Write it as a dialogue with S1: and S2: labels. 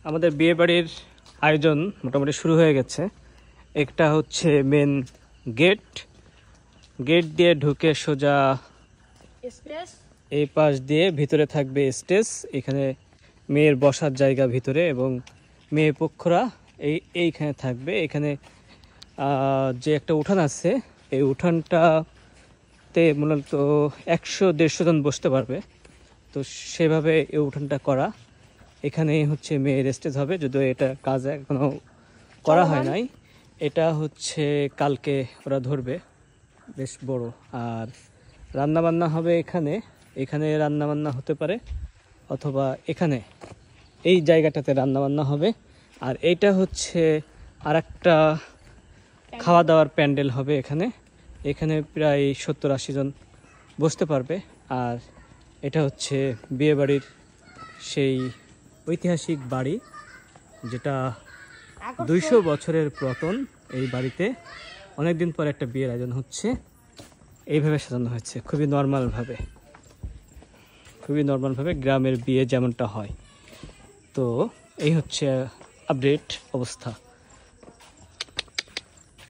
S1: আমাদের বিয়ে বাড়ির আয়োজন মোটামুটি শুরু হয়ে গেছে। একটা হচ্ছে মেন গেট, গেট দিয়ে ঢুকে সোজা এই পাশ দিয়ে ভিতরে থাকবে স্টেজ। এখানে মেয়ের বসার জায়গা ভিতরে এবং মেয়ে পক্ষরা এইখানে থাকবে। এখানে যে একটা উঠান আছে, এই উঠানটাতে মূলত 100-150 জন বসতে পারবে। তো সেভাবে এই উঠানটা করা। এখানে হচ্ছে মেয়ের স্টেজ হবে, যদিও এটা কাজ এখনো করা হয় নাই। এটা হচ্ছে কালকে ওরা ধরবে, বেশ বড়। আর রান্না বান্না হবে এখানে, এখানে রান্না বান্না হতে পারে, অথবা এখানে এই জায়গাটাতে রান্না বান্না হবে। আর এইটা হচ্ছে আরেকটা খাওয়া দাওয়ার প্যান্ডেল হবে এখানে। এখানে প্রায় 70-80 জন বসতে পারবে। আর এটা হচ্ছে বিয়ে বাড়ির সেই ঐতিহাসিক বাড়ি, যেটা 200 বছরের পুরাতন। এই বাড়িতে অনেকদিন পর একটা বিয়ের আয়োজন হচ্ছে। এইভাবে সাজানো হয়েছে, খুবই নর্মালভাবে গ্রামের বিয়ে যেমনটা হয়। তো এই হচ্ছে আপডেট অবস্থা।